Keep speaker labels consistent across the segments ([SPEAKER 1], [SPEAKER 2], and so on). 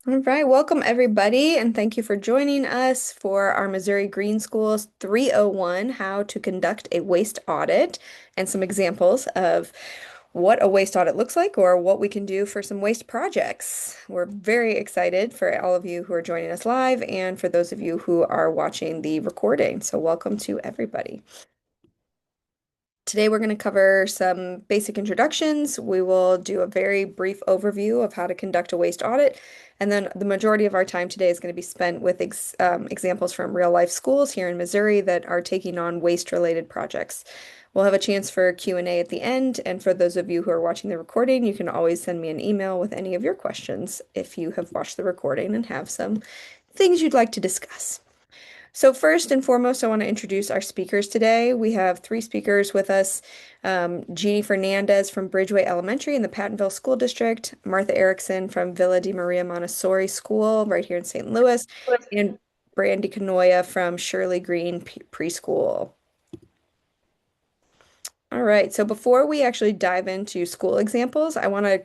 [SPEAKER 1] All right, welcome everybody, and thank you for joining us for our Missouri Green Schools 301 How to Conduct a Waste Audit and some examples of what a waste audit looks like or what we can do for some waste projects. We're very excited for all of you who are joining us live and for those of you who are watching the recording. So, welcome to everybody. Today, we're going to cover some basic introductions. We will do a very brief overview of how to conduct a waste audit. And then the majority of our time today is going to be spent with examples from real life schools here in Missouri that are taking on waste related projects. We'll have a chance for Q&A at the end. And for those of you who are watching the recording, you can always send me an email with any of your questions if you have watched the recording and have some things you'd like to discuss. So first and foremost, I want to introduce our speakers today. We have three speakers with us. Jeannie Fernandez from Bridgeway Elementary in the Pattonville School District, Martha Erickson from Villa de Maria Montessori School right here in St. Louis, and Brandy Canoia from Shirley Green Preschool. All right, so before we actually dive into school examples, I want to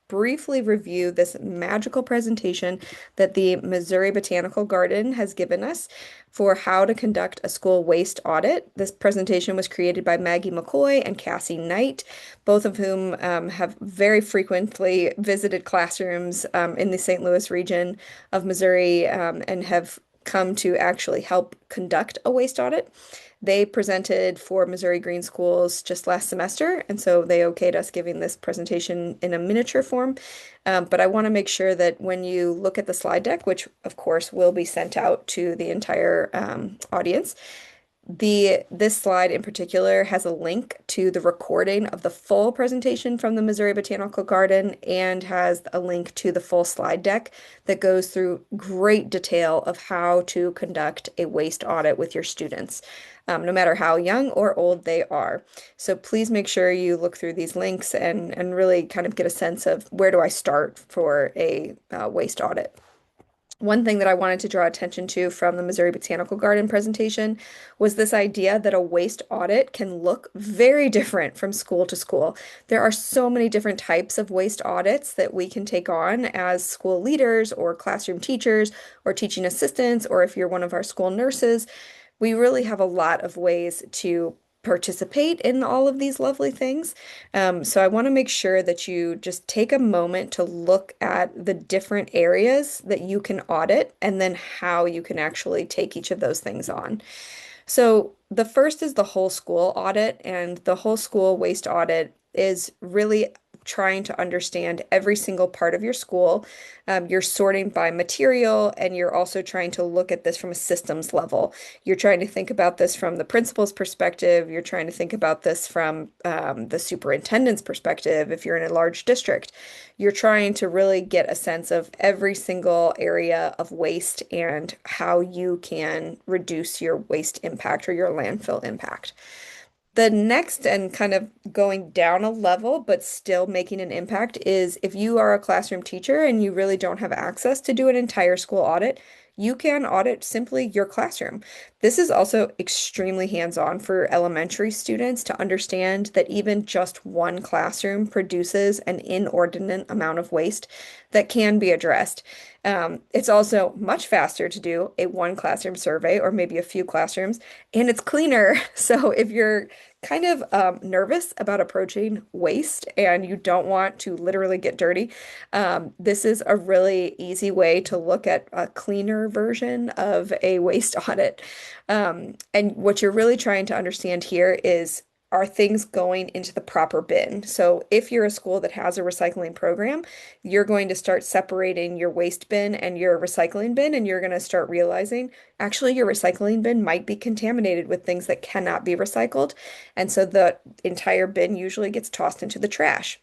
[SPEAKER 1] briefly review this magical presentation that the Missouri Botanical Garden has given us for how to conduct a school waste audit. This presentation was created by Maggie McCoy and Cassie Knight, both of whom have very frequently visited classrooms in the St. Louis region of Missouri and have come to actually help conduct a waste audit. They presented for Missouri Green Schools just last semester, and so they okayed us giving this presentation in a miniature form. But I want to make sure that when you look at the slide deck, which of course will be sent out to the entire audience, this slide in particular has a link to the recording of the full presentation from the Missouri Botanical Garden and has a link to the full slide deck that goes through great detail of how to conduct a waste audit with your students, no matter how young or old they are. So please make sure you look through these links and really kind of get a sense of where do I start for a waste audit. One thing that I wanted to draw attention to from the Missouri Botanical Garden presentation was this idea that a waste audit can look very different from school to school. There are so many different types of waste audits that we can take on as school leaders or classroom teachers or teaching assistants, or if you're one of our school nurses. We really have a lot of ways to participate in all of these lovely things. So I want to make sure that you just take a moment to look at the different areas that you can audit and then how you can actually take each of those things on. So the first is the whole school audit, and the whole school waste audit is really trying to understand every single part of your school. You're sorting by material, and you're also trying to look at this from a systems level. You're trying to think about this from the principal's perspective. You're trying to think about this from the superintendent's perspective if you're in a large district. You're trying to really get a sense of every single area of waste and how you can reduce your waste impact or your landfill impact. The next, and kind of going down a level, but still making an impact, is if you are a classroom teacher and you really don't have access to do an entire school audit, you can audit simply your classroom. This is also extremely hands-on for elementary students to understand that even just one classroom produces an inordinate amount of waste that can be addressed. It's also much faster to do a one classroom survey or maybe a few classrooms, and it's cleaner. So if you're kind of nervous about approaching waste and you don't want to literally get dirty, this is a really easy way to look at a cleaner version of a waste audit. And what you're really trying to understand here is, are things going into the proper bin? So if you're a school that has a recycling program, you're going to start separating your waste bin and your recycling bin, and you're going to start realizing actually your recycling bin might be contaminated with things that cannot be recycled. And so the entire bin usually gets tossed into the trash.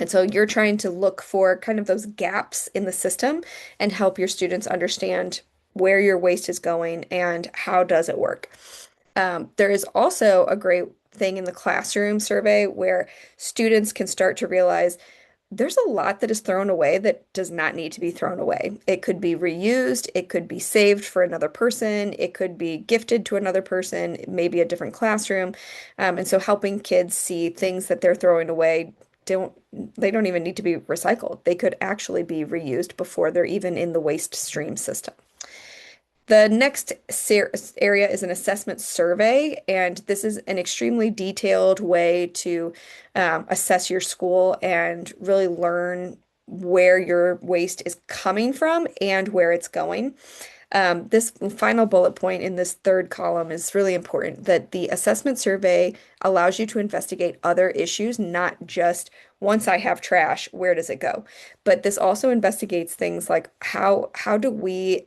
[SPEAKER 1] And so you're trying to look for kind of those gaps in the system and help your students understand where your waste is going and how does it work. There is also a great thing in the classroom survey where students can start to realize there's a lot that is thrown away that does not need to be thrown away. It could be reused, it could be saved for another person, it could be gifted to another person, maybe a different classroom. And so helping kids see things that they're throwing away they don't even need to be recycled. They could actually be reused before they're even in the waste stream system. The next area is an assessment survey, and this is an extremely detailed way to assess your school and really learn where your waste is coming from and where it's going. This final bullet point in this third column is really important that the assessment survey allows you to investigate other issues, not just once I have trash, where does it go? But this also investigates things like how do we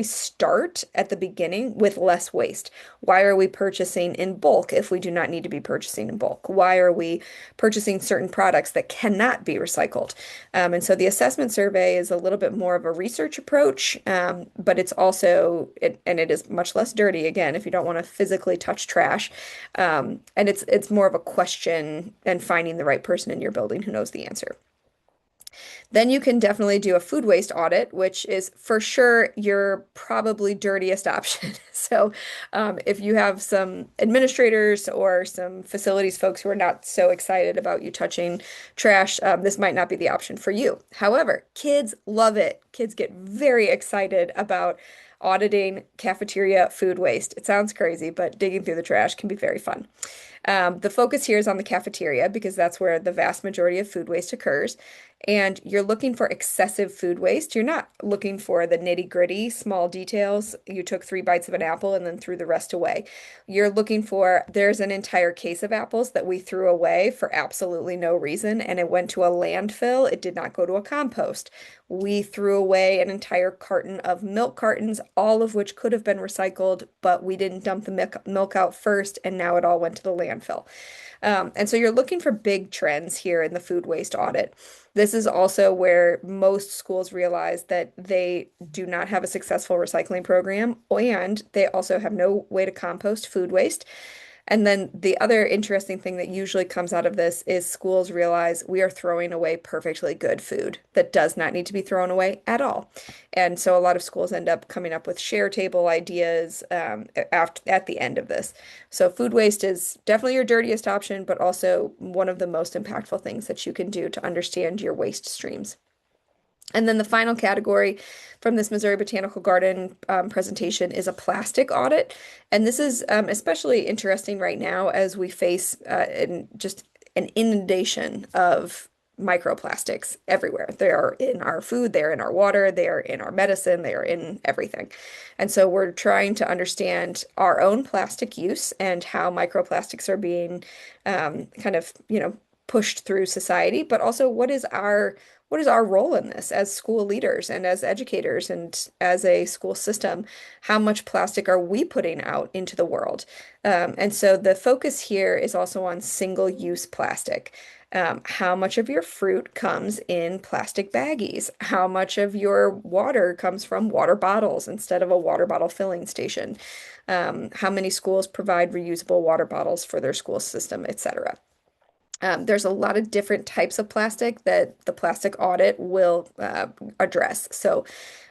[SPEAKER 1] start at the beginning with less waste? Why are we purchasing in bulk if we do not need to be purchasing in bulk? Why are we purchasing certain products that cannot be recycled? And so the assessment survey is a little bit more of a research approach, but it is much less dirty, again, if you don't want to physically touch trash. And it's more of a question and finding the right person in your building who knows the answer. Then you can definitely do a food waste audit, which is for sure your probably dirtiest option. So, if you have some administrators or some facilities folks who are not so excited about you touching trash, this might not be the option for you. However, kids love it. Kids get very excited about auditing cafeteria food waste. It sounds crazy, but digging through the trash can be very fun. The focus here is on the cafeteria because that's where the vast majority of food waste occurs. And you're looking for excessive food waste. You're not looking for the nitty-gritty small details. You took 3 bites of an apple and then threw the rest away. You're looking for there's an entire case of apples that we threw away for absolutely no reason, and it went to a landfill. It did not go to a compost. We threw away an entire carton of milk cartons, all of which could have been recycled, but we didn't dump the milk out first, and now it all went to the landfill. And so you're looking for big trends here in the food waste audit. This is also where most schools realize that they do not have a successful recycling program, and they also have no way to compost food waste. And then the other interesting thing that usually comes out of this is schools realize we are throwing away perfectly good food that does not need to be thrown away at all. And so a lot of schools end up coming up with share table ideas at the end of this. So food waste is definitely your dirtiest option, but also one of the most impactful things that you can do to understand your waste streams. And then the final category from this Missouri Botanical Garden presentation is a plastic audit. And this is especially interesting right now as we face just an inundation of microplastics everywhere. They are in our food, they are in our water, they are in our medicine, they are in everything. And so we're trying to understand our own plastic use and how microplastics are being kind of, pushed through society, but also what is our role in this as school leaders and as educators and as a school system? How much plastic are we putting out into the world? And so the focus here is also on single-use plastic. How much of your fruit comes in plastic baggies? How much of your water comes from water bottles instead of a water bottle filling station? How many schools provide reusable water bottles for their school system, etc.? There's a lot of different types of plastic that the plastic audit will address. So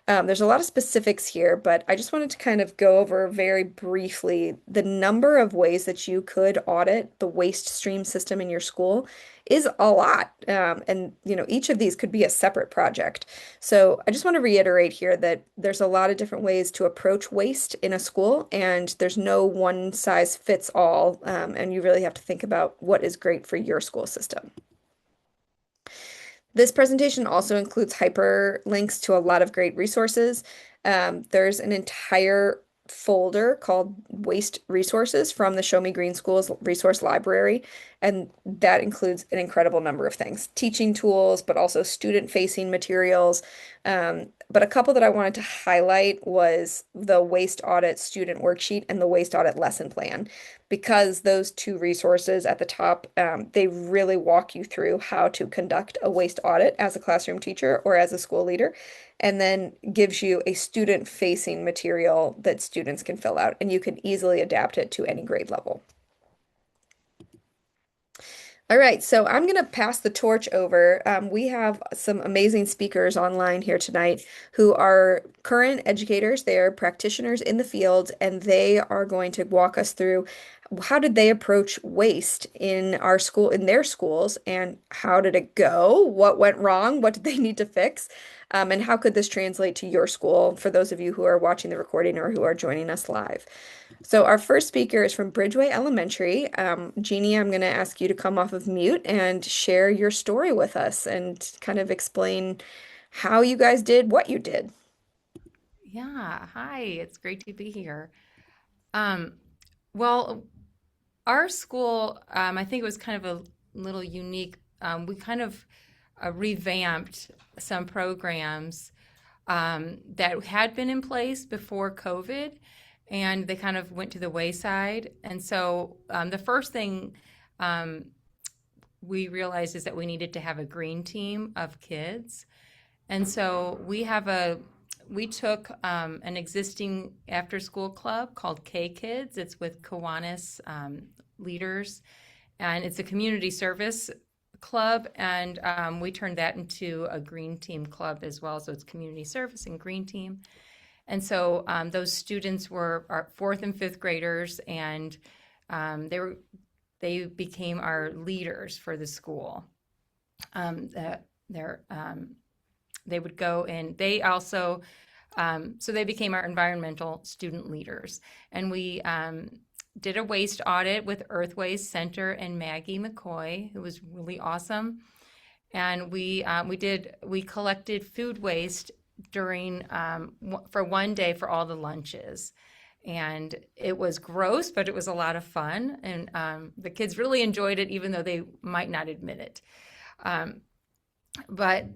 [SPEAKER 1] there's a lot of specifics here, but I just wanted to kind of go over very briefly the number of ways that you could audit the waste stream system in your school is a lot. And each of these could be a separate project. So I just want to reiterate here that there's a lot of different ways to approach waste in a school, and there's no one size fits all. And you really have to think about what is great for your school system. This presentation also includes hyperlinks to a lot of great resources. There's an entire folder called Waste Resources from the Show Me Green Schools Resource Library, and that includes an incredible number of things, teaching tools, but also student-facing materials. But a couple that I wanted to highlight was the Waste Audit Student Worksheet and the Waste Audit Lesson Plan, because those two resources at the top, they really walk you through how to conduct a waste audit as a classroom teacher or as a school leader, and then gives you a student-facing material that students can fill out, and you can easily adapt it to any grade level. All right, so I'm going to pass the torch over. We have some amazing speakers online here tonight who are current educators. They are practitioners in the field, and they are going to walk us through how did they approach waste in our school, in their schools, and how did it go? What went wrong? What did they need to fix? And how could this translate to your school for those of you who are watching the recording or who are joining us live? So our first speaker is from Bridgeway Elementary. Jeannie, I'm going to ask you to come off of mute and share your story with us and kind of explain how you guys did what you did.
[SPEAKER 2] Yeah, hi, it's great to be here. Um, well, our school, I think it was kind of a little unique. We kind of revamped some programs that had been in place before COVID, and they kind of went to the wayside. And so the first thing we realized is that we needed to have a green team of kids. And so we took an existing after school club called K Kids. It's with Kiwanis leaders, and it's a community service club. And we turned that into a green team club as well. So it's community service and green team. And so those students were our fourth and fifth graders, and um, they were they became our leaders for the school. They're they would go and they also so they became our environmental student leaders, and we did a waste audit with Earth Waste Center and Maggie McCoy, who was really awesome. And we collected food waste during for one day for all the lunches, and it was gross, but it was a lot of fun, and the kids really enjoyed it, even though they might not admit it. Um, but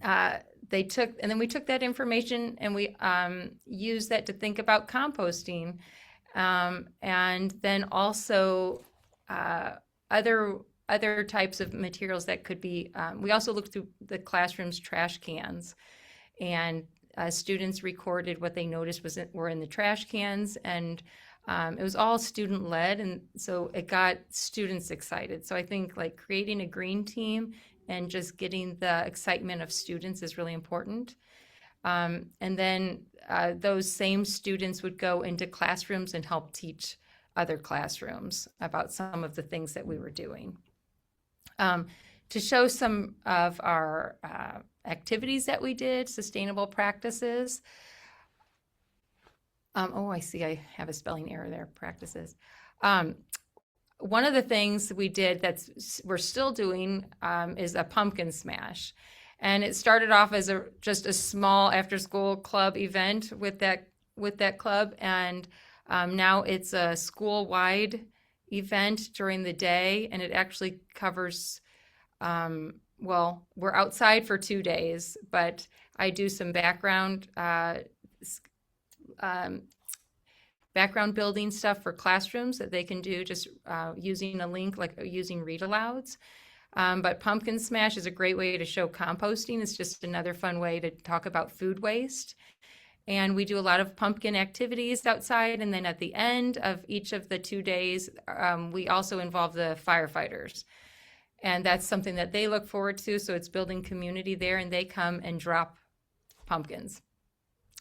[SPEAKER 2] they took, and then we took that information and we used that to think about composting, and then also uh, other other types of materials that could be. We also looked through the classroom's trash cans, and students recorded what they noticed were in the trash cans, and it was all student led, and so it got students excited. So I think like creating a green team and just getting the excitement of students is really important. And then those same students would go into classrooms and help teach other classrooms about some of the things that we were doing. Um, to show some of our activities that we did, sustainable practices. Oh, I see I have a spelling error there, practices. Um, One of the things we did we're still doing is a pumpkin smash, and it started off as just a small after school club event with that club, and now it's a school wide event during the day, and it actually covers. Well, we're outside for 2 days, but I do some um, background building stuff for classrooms that they can do just using a link, like using read alouds. But pumpkin smash is a great way to show composting. It's just another fun way to talk about food waste. And we do a lot of pumpkin activities outside. And then at the end of each of the 2 days, we also involve the firefighters. And that's something that they look forward to. So it's building community there, and they come and drop pumpkins.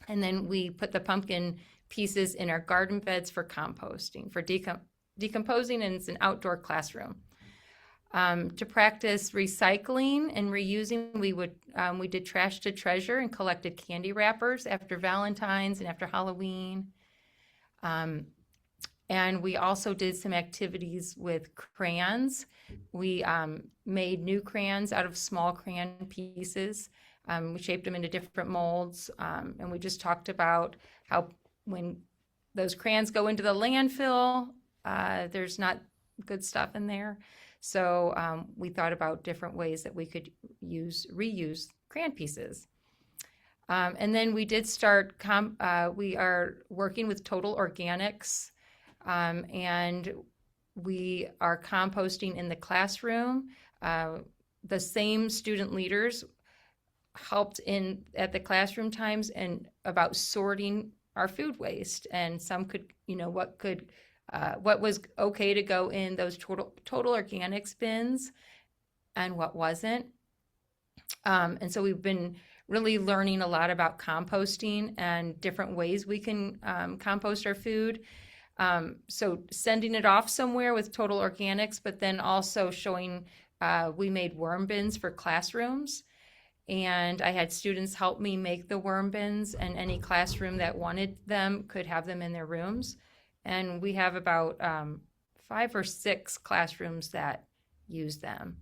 [SPEAKER 2] And then we put the pumpkin pieces in our garden beds for composting, for decomposing, and it's an outdoor classroom. To practice recycling and reusing, we did trash to treasure and collected candy wrappers after Valentine's and after Halloween. And we also did some activities with crayons. We made new crayons out of small crayon pieces. We shaped them into different molds, and we just talked about how when those crayons go into the landfill, there's not good stuff in there. So we thought about different ways that we could reuse crayon pieces. And then we did start, we are working with Total Organics, and we are composting in the classroom. The same student leaders helped in at the classroom times and about sorting our food waste, and some could, what was okay to go in those total organics bins and what wasn't. And so we've been really learning a lot about composting and different ways we can compost our food. So sending it off somewhere with Total Organics, but then also showing we made worm bins for classrooms. And I had students help me make the worm bins, and any classroom that wanted them could have them in their rooms. And we have about 5 or 6 classrooms that use them.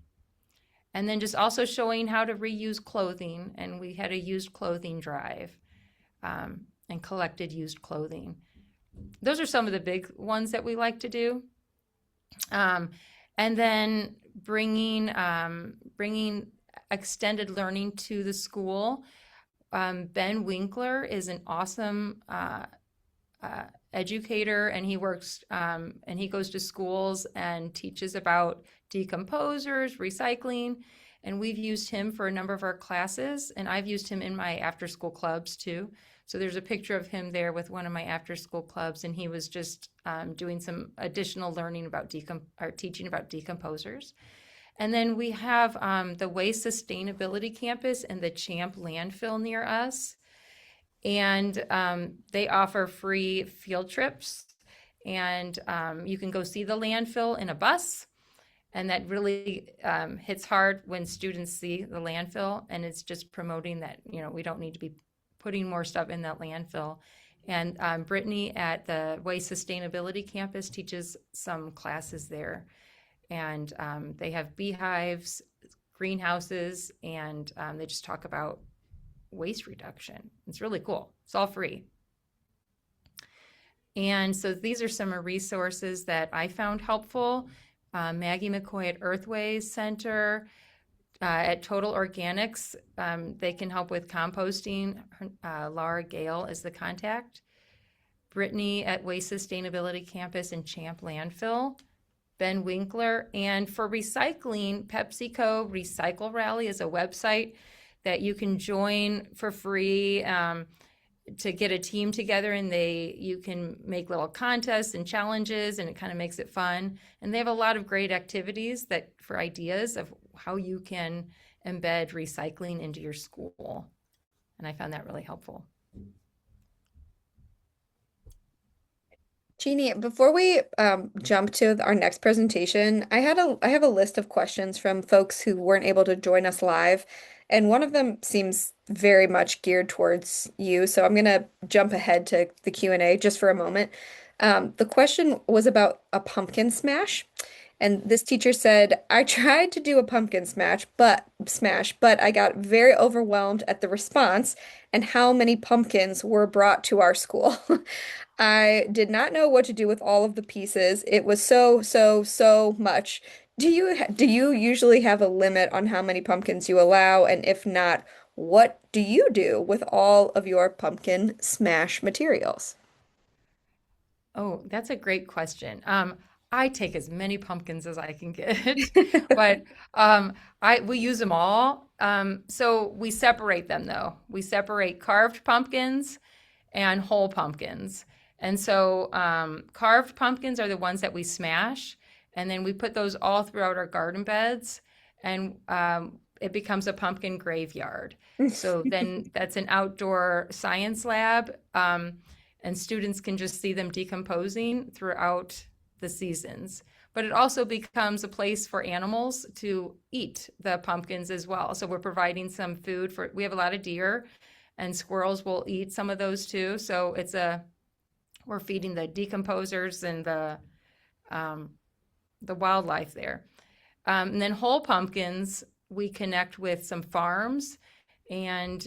[SPEAKER 2] And then just also showing how to reuse clothing. And we had a used clothing drive and collected used clothing. Those are some of the big ones that we like to do. Um, and then bringing extended learning to the school. Ben Winkler is an awesome educator, and he works and he goes to schools and teaches about decomposers, recycling, and we've used him for a number of our classes, and I've used him in my after school clubs too. So there's a picture of him there with one of my after school clubs, and he was just doing some additional learning about or teaching about decomposers. And then we have the Waste Sustainability Campus and the Champ landfill near us. And they offer free field trips. And you can go see the landfill in a bus. And that really hits hard when students see the landfill. And it's just promoting that, we don't need to be putting more stuff in that landfill. And Brittany at the Waste Sustainability Campus teaches some classes there. And they have beehives, greenhouses, and they just talk about waste reduction. It's really cool. It's all free. And so these are some resources that I found helpful. Maggie McCoy at Earthways Center, at Total Organics, they can help with composting. Laura Gale is the contact. Brittany at Waste Sustainability Campus in Champ Landfill. Ben Winkler. And for recycling, PepsiCo Recycle Rally is a website that you can join for free to get a team together, and you can make little contests and challenges, and it kind of makes it fun. And they have a lot of great activities for ideas of how you can embed recycling into your school. And I found that really helpful.
[SPEAKER 1] Jeannie, before we jump to our next presentation, I have a list of questions from folks who weren't able to join us live, and one of them seems very much geared towards you. So I'm gonna jump ahead to the Q&A just for a moment. The question was about a pumpkin smash. And this teacher said, I tried to do a pumpkin smash, but I got very overwhelmed at the response and how many pumpkins were brought to our school. I did not know what to do with all of the pieces. It was so much. Do you usually have a limit on how many pumpkins you allow? And if not, what do you do with all of your pumpkin smash materials?
[SPEAKER 2] Oh, that's a great question. I take as many pumpkins as I can get, but we use them all. So we separate them though. We separate carved pumpkins and whole pumpkins. And so carved pumpkins are the ones that we smash, and then we put those all throughout our garden beds, and it becomes a pumpkin graveyard. So then that's an outdoor science lab, and students can just see them decomposing throughout the seasons. But it also becomes a place for animals to eat the pumpkins as well. So we're providing some food we have a lot of deer, and squirrels will eat some of those too. So we're feeding the decomposers and the wildlife there. And then whole pumpkins, we connect with some farms, and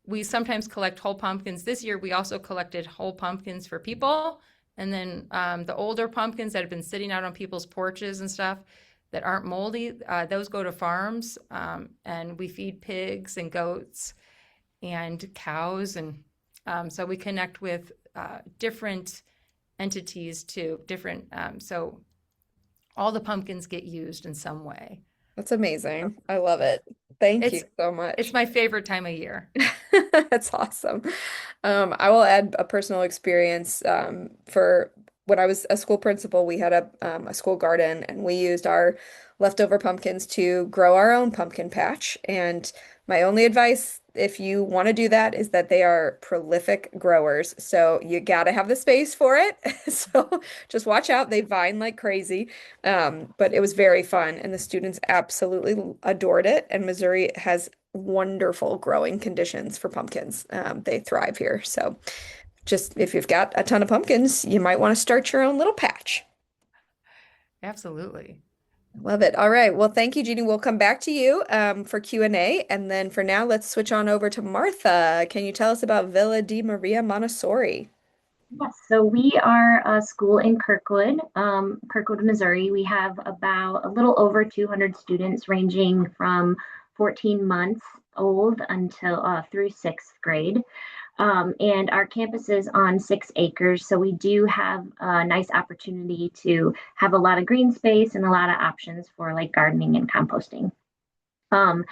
[SPEAKER 2] we sometimes collect whole pumpkins. This year, we also collected whole pumpkins for people. And then the older pumpkins that have been sitting out on people's porches and stuff that aren't moldy, those go to farms, and we feed pigs and goats and cows. And so we connect with different entities too, so all the pumpkins get used in some way.
[SPEAKER 1] That's amazing. I love it. Thank you
[SPEAKER 2] It's
[SPEAKER 1] so much.
[SPEAKER 2] it's my favorite time of year.
[SPEAKER 1] That's awesome. I will add a personal experience for when I was a school principal, we had a school garden, and we used our leftover pumpkins to grow our own pumpkin patch. And my only advice, if you want to do that, is that they are prolific growers. So you got to have the space for it. So just watch out. They vine like crazy. But it was very fun, and the students absolutely adored it. And Missouri has wonderful growing conditions for pumpkins. They thrive here. So just if you've got a ton of pumpkins, you might want to start your own little patch.
[SPEAKER 2] Absolutely.
[SPEAKER 1] Love it. All right. Well, thank you, Jeannie. We'll come back to you for Q&A. And then for now, let's switch on over to Martha. Can you tell us about Villa di Maria Montessori?
[SPEAKER 3] Yes, so we are a school in Kirkwood, Missouri. We have about a little over 200 students ranging from 14 months old until through sixth grade. And our campus is on 6 acres, so we do have a nice opportunity to have a lot of green space and a lot of options for like gardening and composting. Um,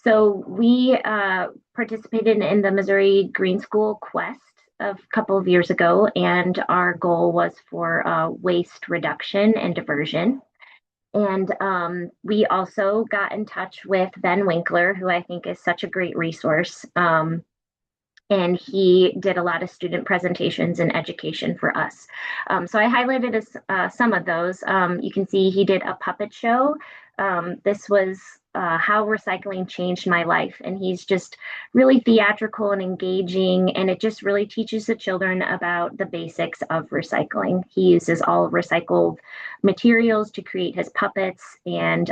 [SPEAKER 3] so we participated in the Missouri Green School Quest a couple of years ago, and our goal was for waste reduction and diversion. And we also got in touch with Ben Winkler, who I think is such a great resource. And he did a lot of student presentations and education for us. So I highlighted some of those. You can see he did a puppet show. This was how recycling changed my life. And he's just really theatrical and engaging. And it just really teaches the children about the basics of recycling. He uses all recycled materials to create his puppets and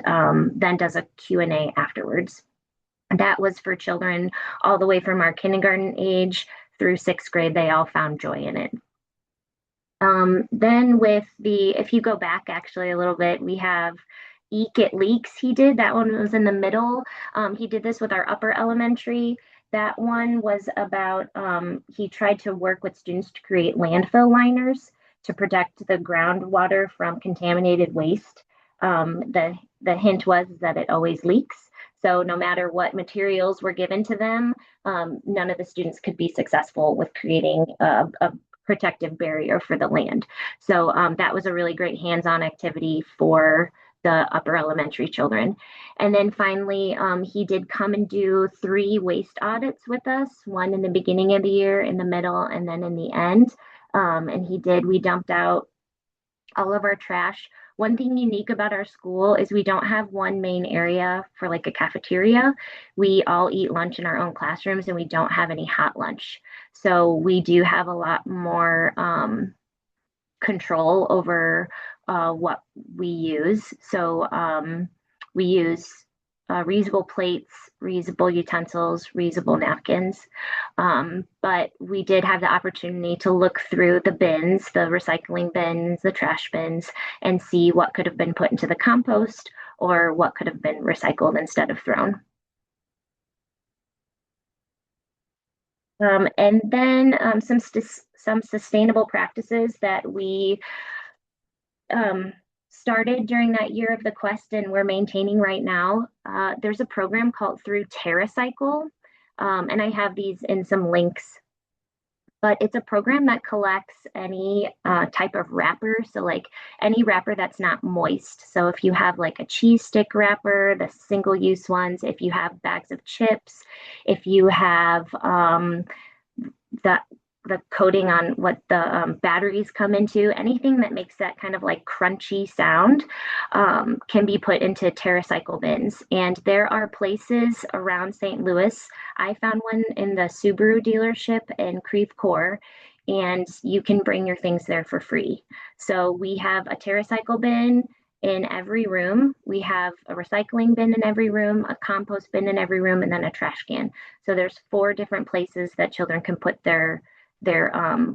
[SPEAKER 3] then does a Q&A afterwards. That was for children all the way from our kindergarten age through sixth grade. They all found joy in it. Then if you go back actually a little bit, we have Eek It Leaks. He did that one was in the middle. He did this with our upper elementary. That one was about he tried to work with students to create landfill liners to protect the groundwater from contaminated waste. The hint was that it always leaks. So no matter what materials were given to them, none of the students could be successful with creating a protective barrier for the land. So that was a really great hands-on activity for the upper elementary children. And then finally, he did come and do 3 waste audits with us, one in the beginning of the year, in the middle, and then in the end. We dumped out all of our trash. One thing unique about our school is we don't have one main area for like a cafeteria. We all eat lunch in our own classrooms and we don't have any hot lunch. So we do have a lot more control over what we use. So we use reusable plates, reusable utensils, reusable napkins. But we did have the opportunity to look through the bins, the recycling bins, the trash bins, and see what could have been put into the compost or what could have been recycled instead of thrown. And then some sustainable practices that we started during that year of the quest and we're maintaining right now. There's a program called through TerraCycle, and I have these in some links. But it's a program that collects any type of wrapper. So, like any wrapper that's not moist. So, if you have like a cheese stick wrapper, the single use ones, if you have bags of chips, if you have that the coating on what the batteries come into, anything that makes that kind of like crunchy sound can be put into TerraCycle bins. And there are places around St. Louis. I found one in the Subaru dealership in Creve Coeur, and you can bring your things there for free. So we have a TerraCycle bin in every room. We have a recycling bin in every room, a compost bin in every room, and then a trash can. So there's 4 different places that children can put their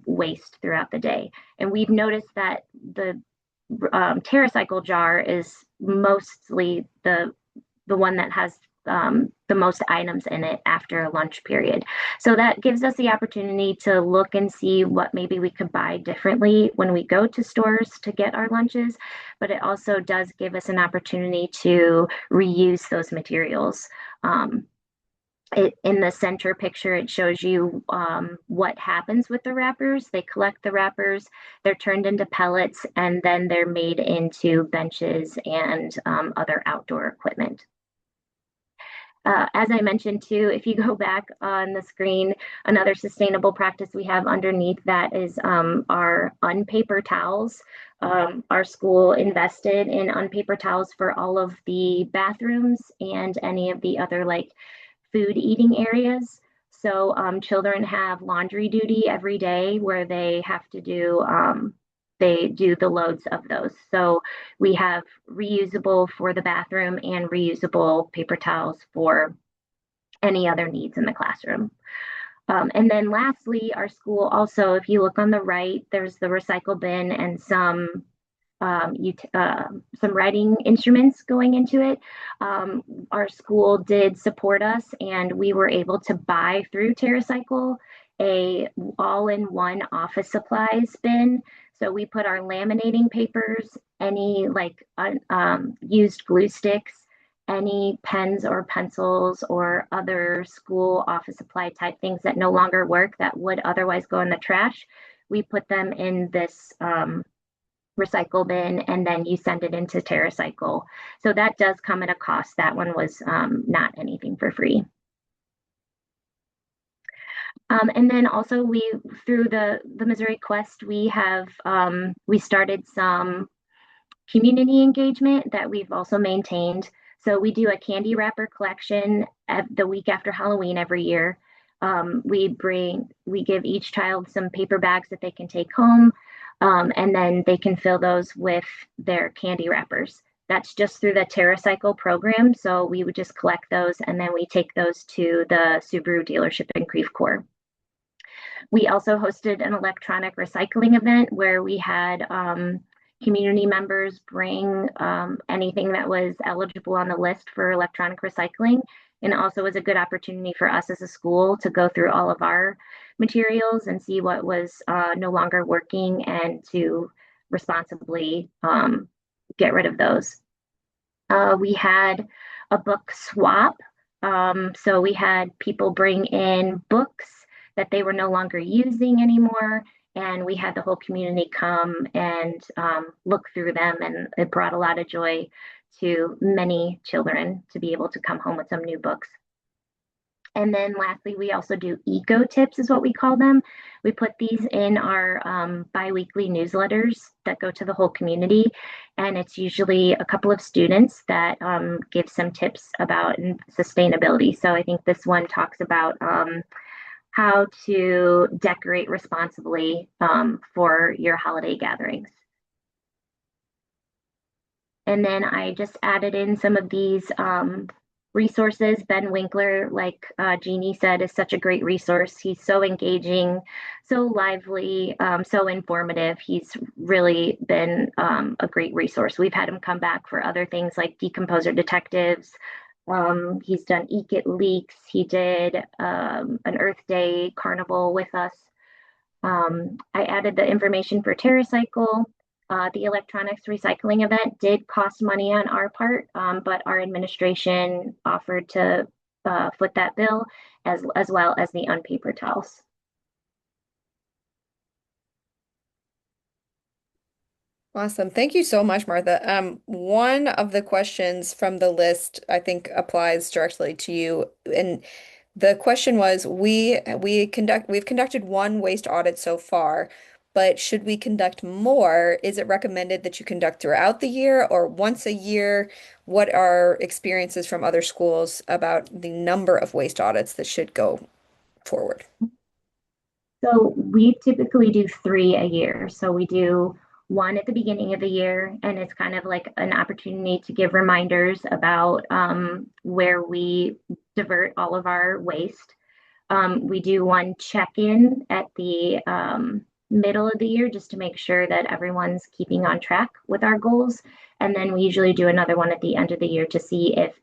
[SPEAKER 3] waste throughout the day. And we've noticed that the TerraCycle jar is mostly the one that has the most items in it after a lunch period. So that gives us the opportunity to look and see what maybe we could buy differently when we go to stores to get our lunches. But it also does give us an opportunity to reuse those materials. In the center picture, it shows you what happens with the wrappers. They collect the wrappers, they're turned into pellets, and then they're made into benches and other outdoor equipment. As I mentioned too, if you go back on the screen, another sustainable practice we have underneath that is our unpaper towels. Our school invested in unpaper towels for all of the bathrooms and any of the other like food eating areas. So children have laundry duty every day where they do the loads of those. So we have reusable for the bathroom and reusable paper towels for any other needs in the classroom. And then lastly, our school also, if you look on the right, there's the recycle bin and some writing instruments going into it. Our school did support us, and we were able to buy through TerraCycle a all-in-one office supplies bin. So we put our laminating papers, any used glue sticks, any pens or pencils or other school office supply type things that no longer work that would otherwise go in the trash. We put them in this recycle bin, and then you send it into TerraCycle. So that does come at a cost. That one was not anything for free. And then also we through the Missouri Quest, we started some community engagement that we've also maintained. So we do a candy wrapper collection at the week after Halloween every year. We give each child some paper bags that they can take home, and then they can fill those with their candy wrappers. That's just through the TerraCycle program. So we would just collect those and then we take those to the Subaru dealership in Creve Coeur. We also hosted an electronic recycling event where we had community members bring anything that was eligible on the list for electronic recycling. And it also was a good opportunity for us as a school to go through all of our materials and see what was no longer working and to responsibly get rid of those. We had a book swap. So we had people bring in books that they were no longer using anymore. And we had the whole community come and look through them. And it brought a lot of joy to many children to be able to come home with some new books. And then lastly, we also do eco tips, is what we call them. We put these in our biweekly newsletters that go to the whole community. And it's usually a couple of students that give some tips about sustainability. So I think this one talks about how to decorate responsibly for your holiday gatherings. And then I just added in some of these resources. Ben Winkler, like Jeannie said, is such a great resource. He's so engaging, so lively, so informative. He's really been a great resource. We've had him come back for other things like Decomposer Detectives. He's done Eek It Leaks. He did an Earth Day carnival with us. I added the information for TerraCycle. The electronics recycling event did cost money on our part, but our administration offered to foot that bill as well as the unpaper towels.
[SPEAKER 1] Awesome. Thank you so much, Martha. One of the questions from the list I think applies directly to you. And the question was, we've conducted one waste audit so far, but should we conduct more? Is it recommended that you conduct throughout the year or once a year? What are experiences from other schools about the number of waste audits that should go forward?
[SPEAKER 3] So we typically do three a year. So we do one at the beginning of the year, and it's kind of like an opportunity to give reminders about where we divert all of our waste. We do one check-in at the middle of the year just to make sure that everyone's keeping on track with our goals. And then we usually do another one at the end of the year to see if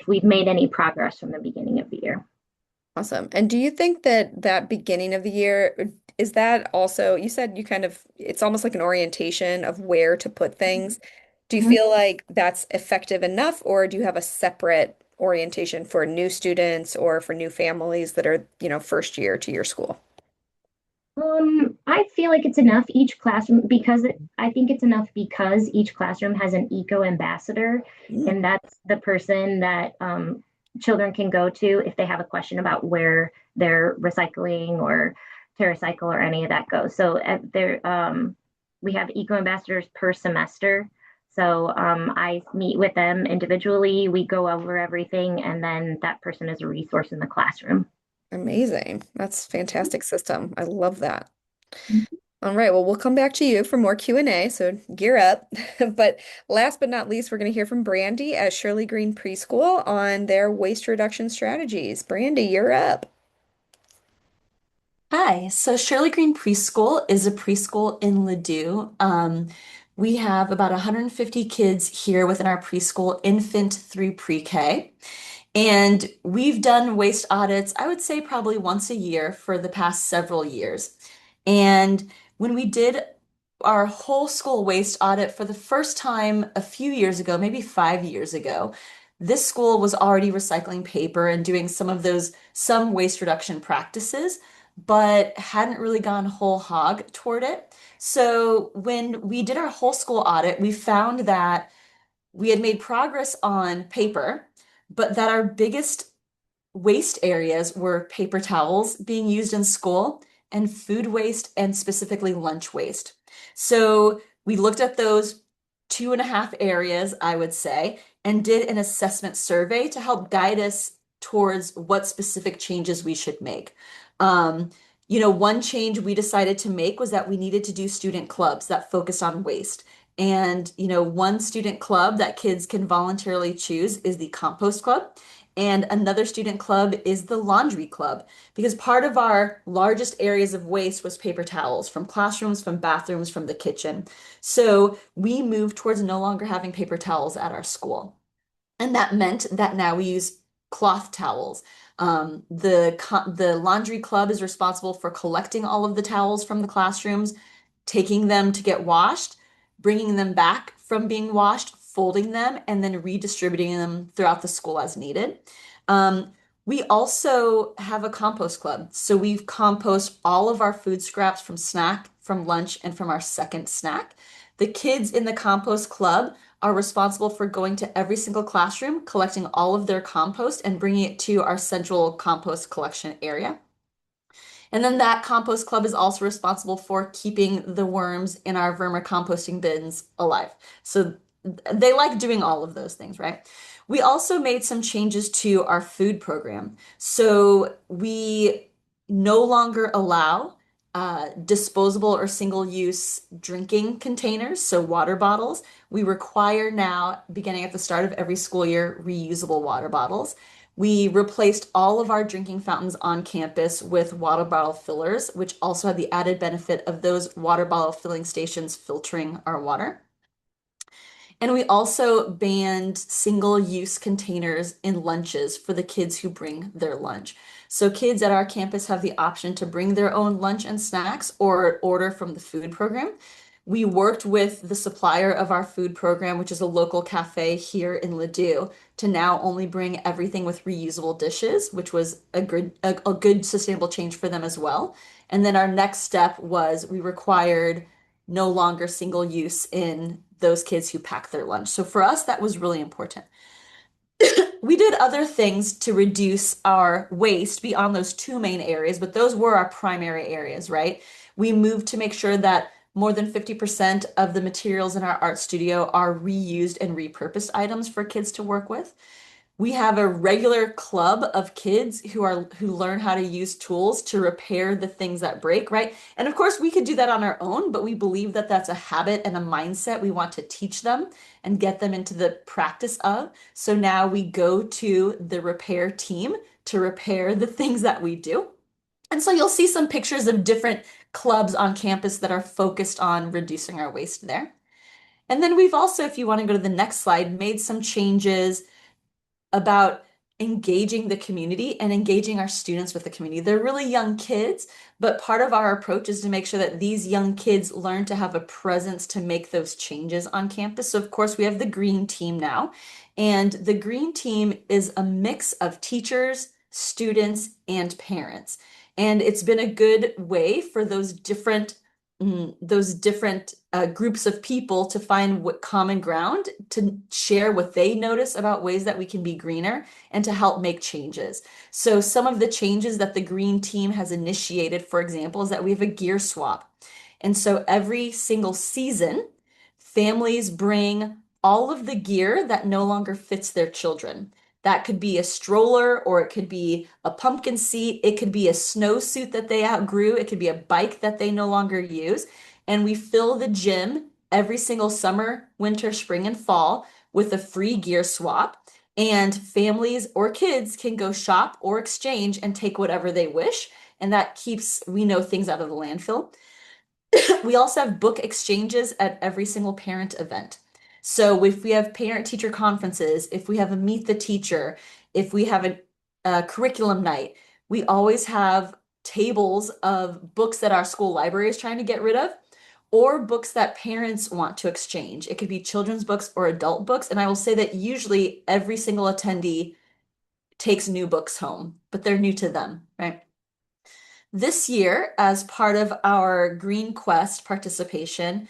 [SPEAKER 3] we've made any progress from the beginning of the year.
[SPEAKER 1] Awesome. And do you think that that beginning of the year, is that also, you said you kind of, it's almost like an orientation of where to put things. Do you
[SPEAKER 3] Mhm.
[SPEAKER 1] feel like that's effective enough, or do you have a separate orientation for new students or for new families that are, first year to your school?
[SPEAKER 3] I feel like it's enough each classroom I think it's enough because each classroom has an eco ambassador,
[SPEAKER 1] Mm,
[SPEAKER 3] and that's the person that children can go to if they have a question about where their recycling or TerraCycle or any of that goes. So we have eco ambassadors per semester. So I meet with them individually. We go over everything, and then that person is a resource in the classroom.
[SPEAKER 1] amazing. That's a fantastic system. I love that. All right, well, we'll come back to you for more Q&A, so gear up. But last but not least, we're going to hear from Brandy at Shirley Green Preschool on their waste reduction strategies. Brandy, you're up.
[SPEAKER 4] Hi, so Shirley Green Preschool is a preschool in Ladue. We have about 150 kids here within our preschool, infant through pre-K. And we've done waste audits, I would say probably once a year for the past several years. And when we did our whole school waste audit for the first time a few years ago, maybe 5 years ago, this school was already recycling paper and doing some waste reduction practices, but hadn't really gone whole hog toward it. So when we did our whole school audit, we found that we had made progress on paper, but that our biggest waste areas were paper towels being used in school and food waste and specifically lunch waste. So we looked at those two and a half areas, I would say, and did an assessment survey to help guide us towards what specific changes we should make. Um, one change we decided to make was that we needed to do student clubs that focused on waste. And, one student club that kids can voluntarily choose is the compost club. And another student club is the laundry club, because part of our largest areas of waste was paper towels from classrooms, from bathrooms, from the kitchen. So we moved towards no longer having paper towels at our school. And that meant that now we use cloth towels. The laundry club is responsible for collecting all of the towels from the classrooms, taking them to get washed, bringing them back from being washed, folding them, and then redistributing them throughout the school as needed. Um, we also have a compost club. So we compost all of our food scraps from snack, from lunch, and from our second snack. The kids in the compost club are responsible for going to every single classroom, collecting all of their compost and bringing it to our central compost collection area. And then that compost club is also responsible for keeping the worms in our vermicomposting bins alive. So they like doing all of those things, right? We also made some changes to our food program. So we no longer allow disposable or single-use drinking containers, so water bottles. We require now, beginning at the start of every school year, reusable water bottles. We replaced all of our drinking fountains on campus with water bottle fillers, which also had the added benefit of those water bottle filling stations filtering our water. And we also banned single-use containers in lunches for the kids who bring their lunch. So kids at our campus have the option to bring their own lunch and snacks or order from the food program. We worked with the supplier of our food program, which is a local cafe here in Ladue, to now only bring everything with reusable dishes, which was a good sustainable change for them as well. And then our next step was we required no longer single use in those kids who pack their lunch. So for us, that was really important. We did other things to reduce our waste beyond those two main areas, but those were our primary areas, right? We moved to make sure that more than 50% of the materials in our art studio are reused and repurposed items for kids to work with. We have a regular club of kids who learn how to use tools to repair the things that break, right? And of course, we could do that on our own, but we believe that that's a habit and a mindset we want to teach them and get them into the practice of. So now we go to the repair team to repair the things that we do. And so you'll see some pictures of different clubs on campus that are focused on reducing our waste there. And then we've also, if you want to go to the next slide, made some changes about engaging the community and engaging our students with the community. They're really young kids, but part of our approach is to make sure that these young kids learn to have a presence to make those changes on campus. So, of course, we have the green team now, and the green team is a mix of teachers, students, and parents. And it's been a good way for those different groups of people to find what common ground to share what they notice about ways that we can be greener and to help make changes. So some of the changes that the green team has initiated, for example, is that we have a gear swap. And so every single season, families bring all of the gear that no longer fits their children. That could be a stroller, or it could be a pumpkin seat. It could be a snowsuit that they outgrew. It could be a bike that they no longer use. And we fill the gym every single summer, winter, spring, and fall with a free gear swap. And families or kids can go shop or exchange and take whatever they wish. And that keeps, we know, things out of the landfill. We also have book exchanges at every single parent event. So if we have parent teacher conferences, if we have a meet the teacher, if we have a curriculum night, we always have tables of books that our school library is trying to get rid of, or books that parents want to exchange. It could be children's books or adult books. And I will say that usually every single attendee takes new books home, but they're new to them, right? This year, as part of our Green Quest participation,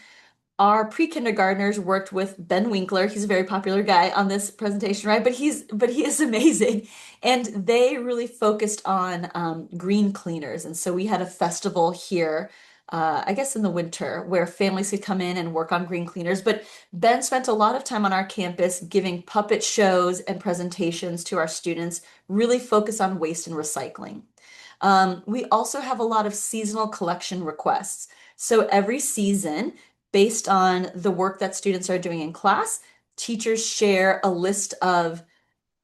[SPEAKER 4] our pre-kindergartners worked with Ben Winkler. He's a very popular guy on this presentation, right? But he is amazing. And they really focused on green cleaners. And so we had a festival here, I guess in the winter, where families could come in and work on green cleaners. But Ben spent a lot of time on our campus giving puppet shows and presentations to our students, really focus on waste and recycling. We also have a lot of seasonal collection requests. So every season, based on the work that students are doing in class, teachers share a list of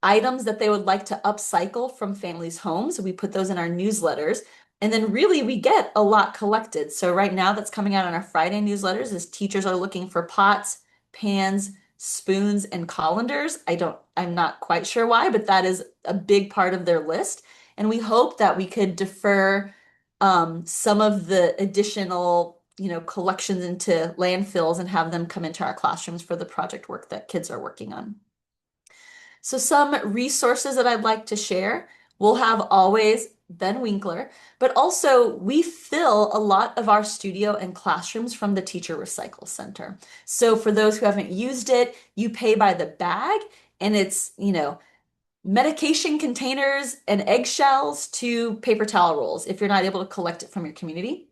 [SPEAKER 4] items that they would like to upcycle from families' homes. We put those in our newsletters. And then really we get a lot collected. So right now that's coming out on our Friday newsletters is teachers are looking for pots, pans, spoons, and colanders. I'm not quite sure why, but that is a big part of their list. And we hope that we could defer some of the additional, collections into landfills and have them come into our classrooms for the project work that kids are working on. So some resources that I'd like to share, we'll have always Ben Winkler, but also we fill a lot of our studio and classrooms from the Teacher Recycle Center. So for those who haven't used it, you pay by the bag, and it's, medication containers and eggshells to paper towel rolls if you're not able to collect it from your community.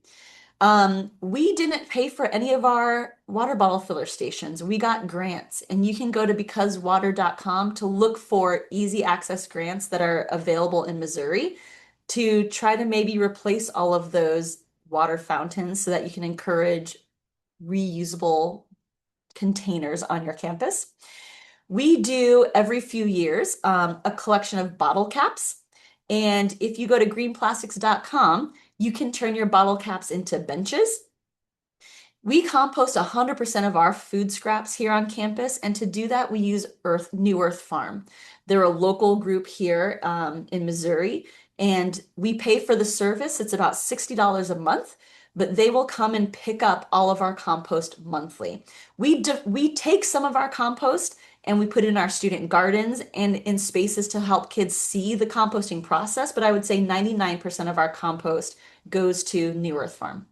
[SPEAKER 4] We didn't pay for any of our water bottle filler stations. We got grants, and you can go to becausewater.com to look for easy access grants that are available in Missouri to try to maybe replace all of those water fountains so that you can encourage reusable containers on your campus. We do every few years a collection of bottle caps. And if you go to greenplastics.com, you can turn your bottle caps into benches. We compost 100% of our food scraps here on campus, and to do that, we use New Earth Farm. They're a local group here in Missouri, and we pay for the service. It's about $60 a month, but they will come and pick up all of our compost monthly. We take some of our compost and we put it in our student gardens and in spaces to help kids see the composting process, but I would say 99% of our compost goes to New Earth Farm.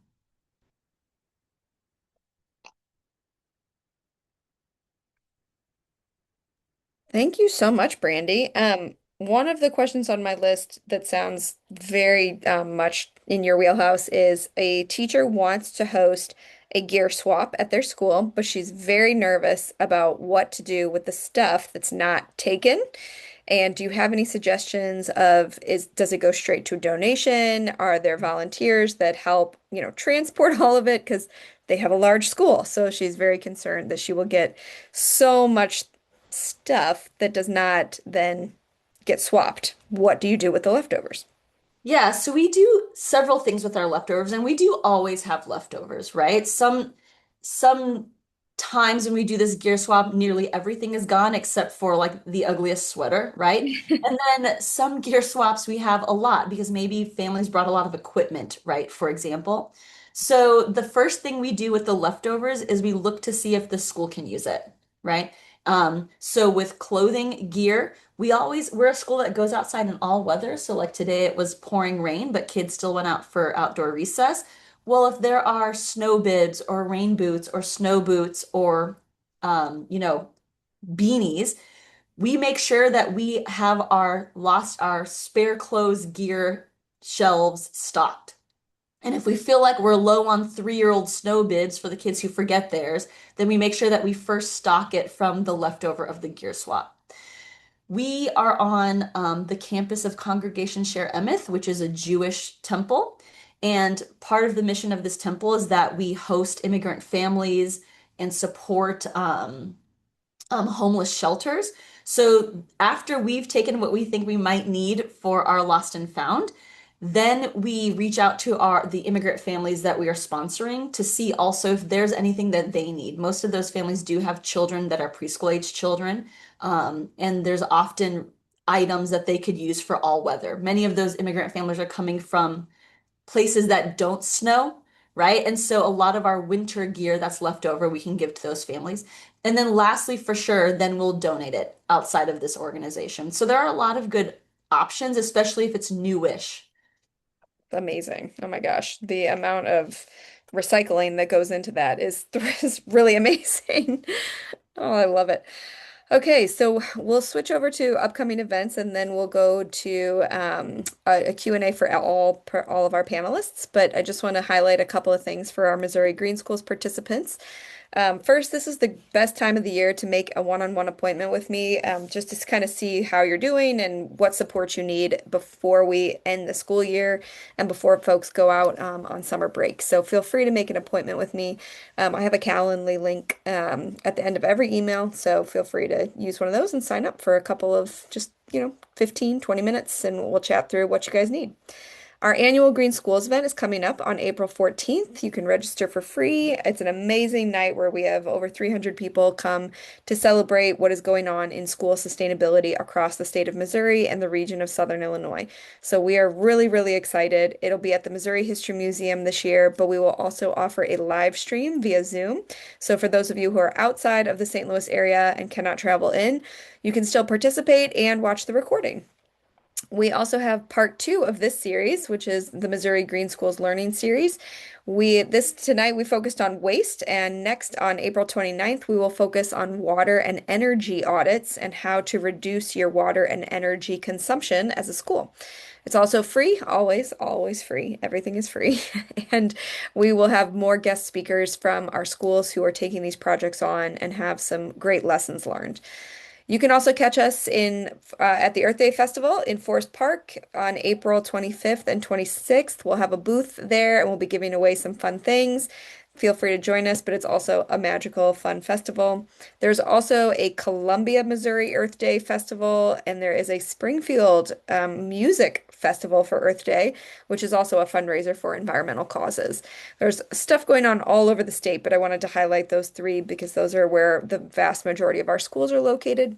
[SPEAKER 1] Thank you so much, Brandy. One of the questions on my list that sounds very much in your wheelhouse is a teacher wants to host a gear swap at their school, but she's very nervous about what to do with the stuff that's not taken. And do you have any suggestions of does it go straight to a donation? Are there volunteers that help, transport all of it? Because they have a large school. So she's very concerned that she will get so much stuff that does not then get swapped. What do you do with the leftovers?
[SPEAKER 4] Yeah, so we do several things with our leftovers, and we do always have leftovers, right? Some times when we do this gear swap, nearly everything is gone except for like the ugliest sweater, right? And then some gear swaps we have a lot because maybe families brought a lot of equipment, right? For example. So the first thing we do with the leftovers is we look to see if the school can use it, right? So with clothing, gear, we're a school that goes outside in all weather. So like today it was pouring rain, but kids still went out for outdoor recess. Well, if there are snow bibs or rain boots or snow boots or, you know, beanies, we make sure that we have our spare clothes gear shelves stocked. And if we feel like we're low on 3-year-old snow bibs for the kids who forget theirs, then we make sure that we first stock it from the leftover of the gear swap. We are on the campus of Congregation Sher Emeth, which is a Jewish temple. And part of the mission of this temple is that we host immigrant families and support homeless shelters. So after we've taken what we think we might need for our lost and found, then we reach out to the immigrant families that we are sponsoring to see also if there's anything that they need. Most of those families do have children that are preschool age children, and there's often items that they could use for all weather. Many of those immigrant families are coming from places that don't snow, right? And so a lot of our winter gear that's left over, we can give to those families. And then lastly, for sure, then we'll donate it outside of this organization. So there are a lot of good options, especially if it's newish.
[SPEAKER 1] Amazing. Oh my gosh. The amount of recycling that goes into that is, is really amazing. Oh, I love it. Okay, so we'll switch over to upcoming events and then we'll go to a Q&A for all of our panelists. But I just want to highlight a couple of things for our Missouri Green Schools participants. First, this is the best time of the year to make a one-on-one appointment with me, just to kind of see how you're doing and what support you need before we end the school year and before folks go out on summer break. So feel free to make an appointment with me. I have a Calendly link at the end of every email, so feel free to use one of those and sign up for a couple of just, 15, 20 minutes, and we'll chat through what you guys need. Our annual Green Schools event is coming up on April 14th. You can register for free. It's an amazing night where we have over 300 people come to celebrate what is going on in school sustainability across the state of Missouri and the region of Southern Illinois. So we are really, really excited. It'll be at the Missouri History Museum this year, but we will also offer a live stream via Zoom. So for those of you who are outside of the St. Louis area and cannot travel in, you can still participate and watch the recording. We also have part two of this series, which is the Missouri Green Schools Learning Series. Tonight we focused on waste, and next on April 29th, we will focus on water and energy audits and how to reduce your water and energy consumption as a school. It's also free, always, always free. Everything is free. And we will have more guest speakers from our schools who are taking these projects on and have some great lessons learned. You can also catch us in at the Earth Day Festival in Forest Park on April 25th and 26th. We'll have a booth there and we'll be giving away some fun things. Feel free to join us, but it's also a magical, fun festival. There's also a Columbia, Missouri Earth Day Festival, and there is a Springfield music festival for Earth Day, which is also a fundraiser for environmental causes. There's stuff going on all over the state, but I wanted to highlight those three because those are where the vast majority of our schools are located.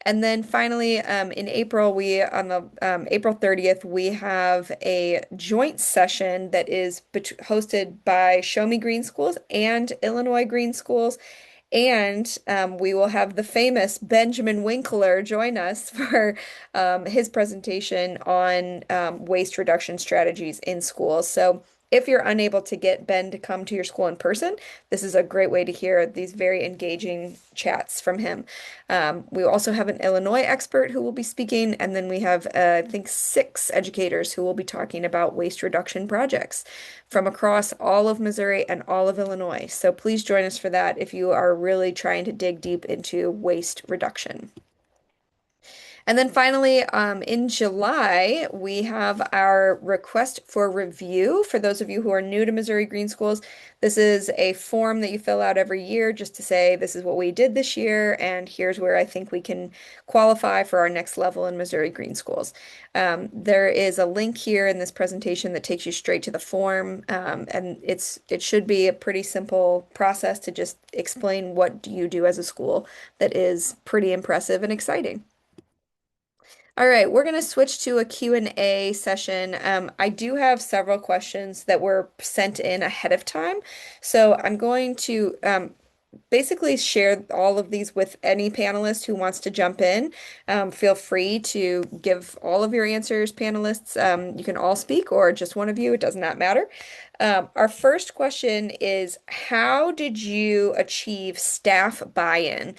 [SPEAKER 1] And then finally, in April, on the April 30th, we have a joint session that is hosted by Show Me Green Schools and Illinois Green Schools. And we will have the famous Benjamin Winkler join us for his presentation on waste reduction strategies in schools. So if you're unable to get Ben to come to your school in person, this is a great way to hear these very engaging chats from him. We also have an Illinois expert who will be speaking, and then we have, I think, 6 educators who will be talking about waste reduction projects from across all of Missouri and all of Illinois. So please join us for that if you are really trying to dig deep into waste reduction. And then finally, in July, we have our request for review. For those of you who are new to Missouri Green Schools, this is a form that you fill out every year just to say, this is what we did this year, and here's where I think we can qualify for our next level in Missouri Green Schools. There is a link here in this presentation that takes you straight to the form, and it should be a pretty simple process to just explain what do you do as a school that is pretty impressive and exciting. All right, we're going to switch to a Q&A session. I do have several questions that were sent in ahead of time. So I'm going to basically share all of these with any panelist who wants to jump in. Feel free to give all of your answers, panelists. You can all speak or just one of you, it does not matter. Our first question is, how did you achieve staff buy-in?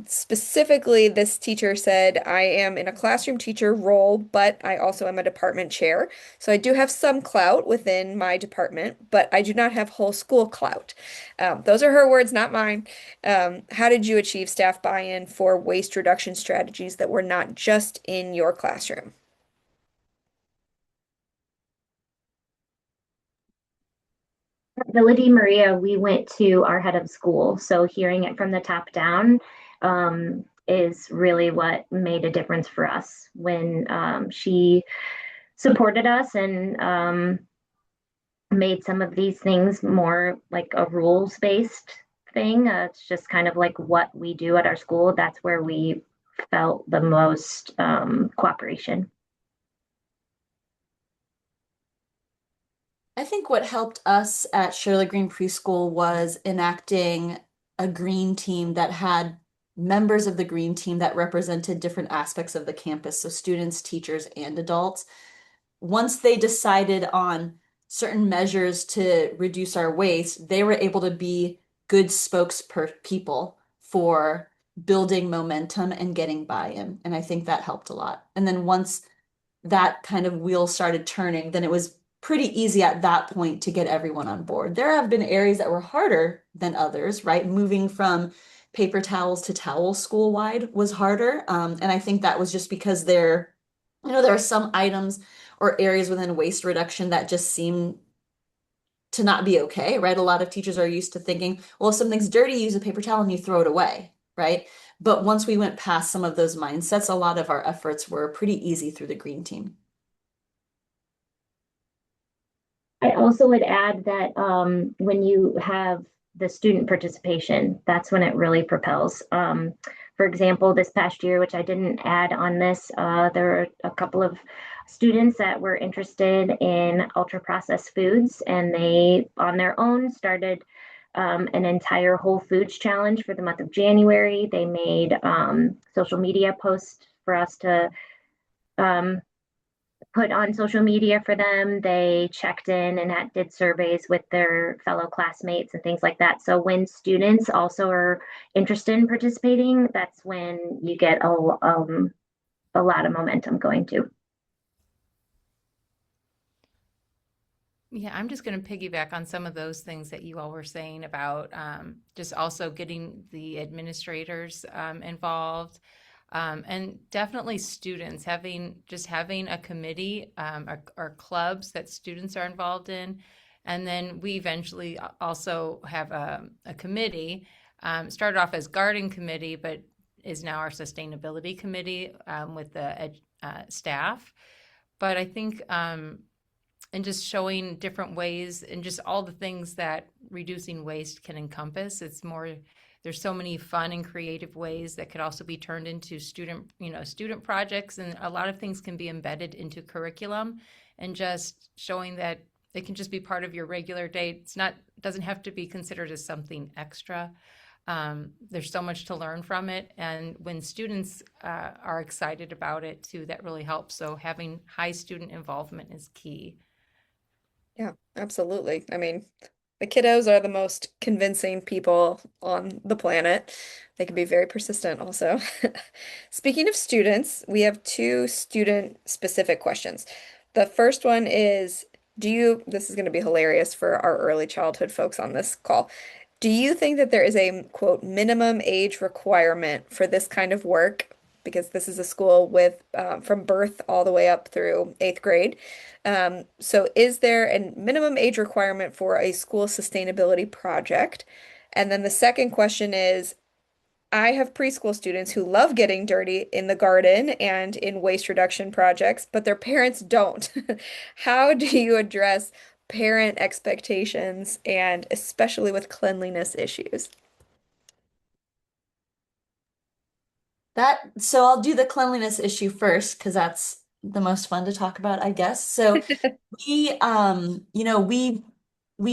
[SPEAKER 1] Specifically, this teacher said, I am in a classroom teacher role, but I also am a department chair. So I do have some clout within my department, but I do not have whole school clout. Those are her words, not mine. How did you achieve staff buy-in for waste reduction strategies that were not just in your classroom?
[SPEAKER 3] Ability Maria, we went to our head of school. So hearing it from the top down is really what made a difference for us when she supported us and made some of these things more like a rules based thing. It's just kind of like what we do at our school. That's where we felt the most cooperation.
[SPEAKER 4] I think what helped us at Shirley Green Preschool was enacting a green team that had members of the green team that represented different aspects of the campus, so students, teachers, and adults. Once they decided on certain measures to reduce our waste, they were able to be good spokespeople for building momentum and getting buy-in. And I think that helped a lot. And then once that kind of wheel started turning, then it was pretty easy at that point to get everyone on board. There have been areas that were harder than others, right? Moving from paper towels to towels school-wide was harder. And I think that was just because there are some items or areas within waste reduction that just seem to not be okay, right? A lot of teachers are used to thinking, well, if something's dirty, use a paper towel and you throw it away, right? But once we went past some of those mindsets, a lot of our efforts were pretty easy through the green team.
[SPEAKER 3] I also would add that when you have the student participation, that's when it really propels. For example, this past year, which I didn't add on this, there were a couple of students that were interested in ultra processed foods, and they, on their own, started an entire Whole Foods challenge for the month of January. They made social media posts for us to um, put on social media for them. They checked in and did surveys with their fellow classmates and things like that. So when students also are interested in participating, that's when you get a lot of momentum going too.
[SPEAKER 2] Yeah, I'm just going to piggyback on some of those things that you all were saying about just also getting the administrators involved, and definitely students having a committee, or clubs that students are involved in, and then we eventually also have a committee. Started off as garden committee, but is now our sustainability committee with the staff. But I think and just showing different ways and just all the things that reducing waste can encompass. It's more, there's so many fun and creative ways that could also be turned into student projects, and a lot of things can be embedded into curriculum, and just showing that it can just be part of your regular day. It's not, doesn't have to be considered as something extra. There's so much to learn from it, and when students are excited about it too, that really helps. So having high student involvement is key.
[SPEAKER 1] Yeah, absolutely. I mean, the kiddos are the most convincing people on the planet. They can be very persistent also. Speaking of students, we have two student-specific questions. The first one is, this is going to be hilarious for our early childhood folks on this call. Do you think that there is a quote minimum age requirement for this kind of work? because this is a school with from birth all the way up through eighth grade. So is there a minimum age requirement for a school sustainability project? And then the second question is, I have preschool students who love getting dirty in the garden and in waste reduction projects, but their parents don't. How do you address parent expectations and especially with cleanliness issues?
[SPEAKER 4] So I'll do the cleanliness issue first because that's the most fun to talk about, I guess. So we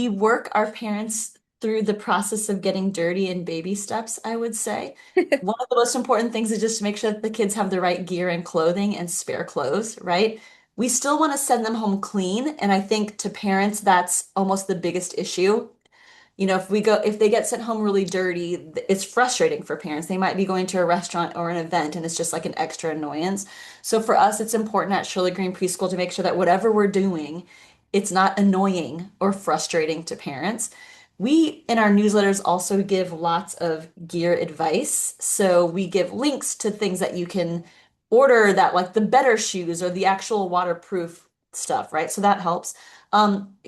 [SPEAKER 4] work our parents through the process of getting dirty in baby steps, I would say. One of the most important things is just to make sure that the kids have the right gear and clothing and spare clothes, right? We still want to send them home clean, and I think to parents that's almost the biggest issue. If they get sent home really dirty, it's frustrating for parents. They might be going to a restaurant or an event and it's just like an extra annoyance. So for us, it's important at Shirley Green Preschool to make sure that whatever we're doing, it's not annoying or frustrating to parents. We, in our newsletters, also give lots of gear advice. So we give links to things that you can order that like the better shoes or the actual waterproof stuff, right? So that helps.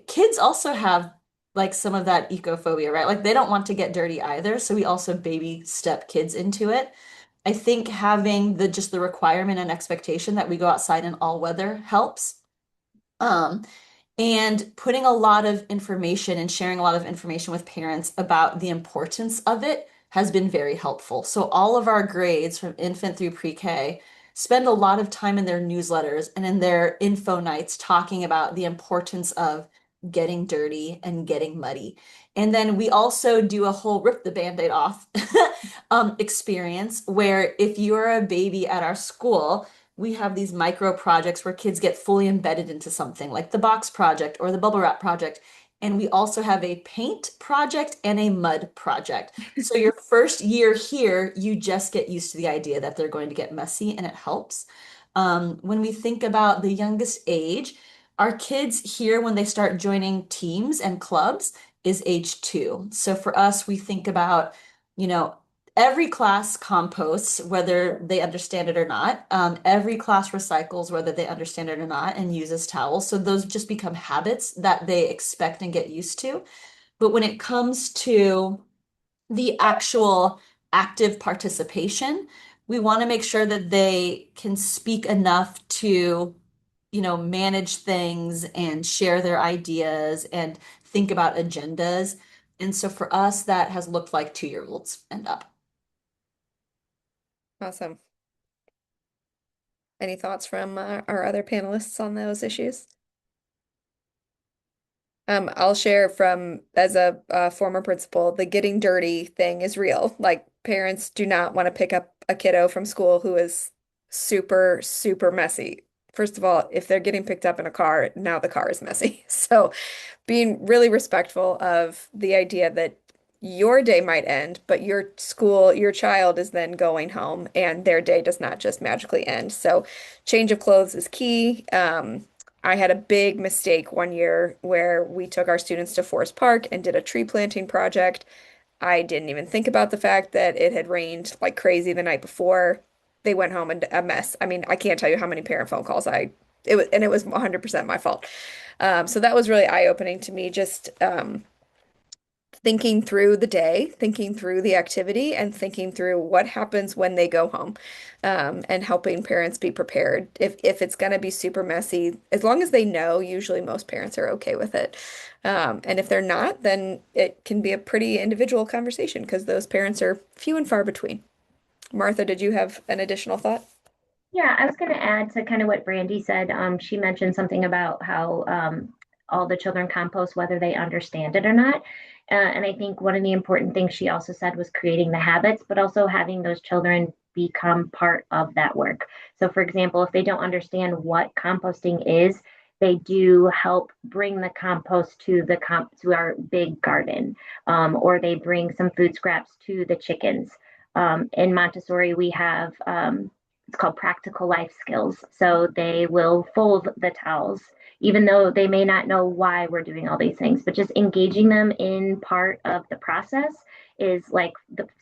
[SPEAKER 4] Kids also have like some of that ecophobia, right? Like they don't want to get dirty either. So we also baby step kids into it. I think having the requirement and expectation that we go outside in all weather helps. Um, and putting a lot of information and sharing a lot of information with parents about the importance of it has been very helpful. So all of our grades from infant through pre-K spend a lot of time in their newsletters and in their info nights talking about the importance of getting dirty and getting muddy. And then we also do a whole rip the band-aid off experience where if you're a baby at our school, we have these micro projects where kids get fully embedded into something like the box project or the bubble wrap project. And we also have a paint project and a mud project. So your first year here, you just get used to the idea that they're going to get messy and it helps. When we think about the youngest age, our kids here, when they start joining teams and clubs, is age 2. So for us, we think about, you know, every class composts, whether they understand it or not. Every class recycles, whether they understand it or not, and uses towels. So those just become habits that they expect and get used to. But when it comes to the actual active participation, we want to make sure that they can speak enough to, manage things and share their ideas and think about agendas. And so for us, that has looked like 2-year-olds and up.
[SPEAKER 1] Awesome. Any thoughts from our other panelists on those issues? I'll share from as a former principal, the getting dirty thing is real. Like parents do not want to pick up a kiddo from school who is super, super messy. First of all, if they're getting picked up in a car, now the car is messy. So being really respectful of the idea that your day might end, but your child is then going home and their day does not just magically end. So change of clothes is key. I had a big mistake one year where we took our students to Forest Park and did a tree planting project. I didn't even think about the fact that it had rained like crazy the night before. They went home and a mess. I mean, I can't tell you how many parent phone calls it was 100% my fault. So that was really eye-opening to me, just thinking through the day, thinking through the activity, and thinking through what happens when they go home, and helping parents be prepared. If it's going to be super messy, as long as they know, usually most parents are okay with it. And if they're not, then it can be a pretty individual conversation because those parents are few and far between. Martha, did you have an additional thought?
[SPEAKER 3] Yeah, I was going to add to kind of what Brandy said. She mentioned something about how all the children compost, whether they understand it or not. And I think one of the important things she also said was creating the habits, but also having those children become part of that work. So, for example, if they don't understand what composting is, they do help bring the compost to to our big garden, or they bring some food scraps to the chickens. In Montessori, we have it's called practical life skills. So they will fold the towels, even though they may not know why we're doing all these things, but just engaging them in part of the process is like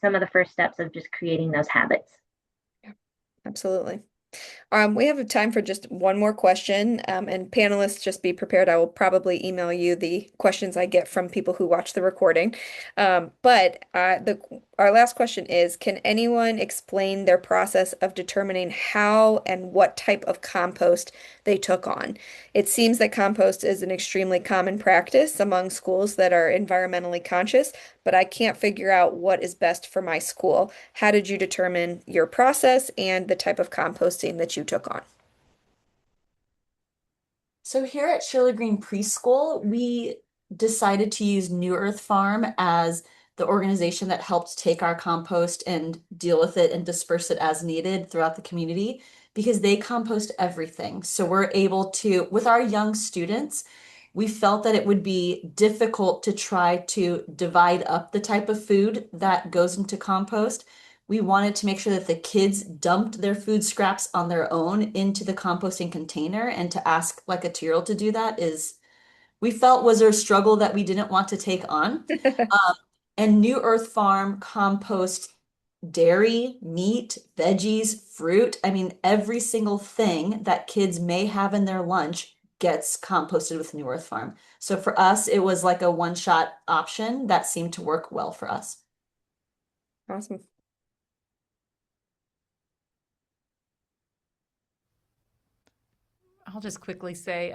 [SPEAKER 3] some of the first steps of just creating those habits.
[SPEAKER 1] Absolutely. We have time for just one more question, and panelists, just be prepared. I will probably email you the questions I get from people who watch the recording. But our last question is, can anyone explain their process of determining how and what type of compost they took on? It seems that compost is an extremely common practice among schools that are environmentally conscious, but I can't figure out what is best for my school. How did you determine your process and the type of composting that you took on?
[SPEAKER 4] So here at Shirley Green Preschool, we decided to use New Earth Farm as the organization that helped take our compost and deal with it and disperse it as needed throughout the community because they compost everything. So we're able to, with our young students, we felt that it would be difficult to try to divide up the type of food that goes into compost. We wanted to make sure that the kids dumped their food scraps on their own into the composting container, and to ask like a 2-year-old to do that is we felt was a struggle that we didn't want to take on. Um, and New Earth Farm compost dairy, meat, veggies, fruit. I mean, every single thing that kids may have in their lunch gets composted with New Earth Farm. So for us, it was like a one-shot option that seemed to work well for us.
[SPEAKER 1] Awesome.
[SPEAKER 2] I'll just quickly say,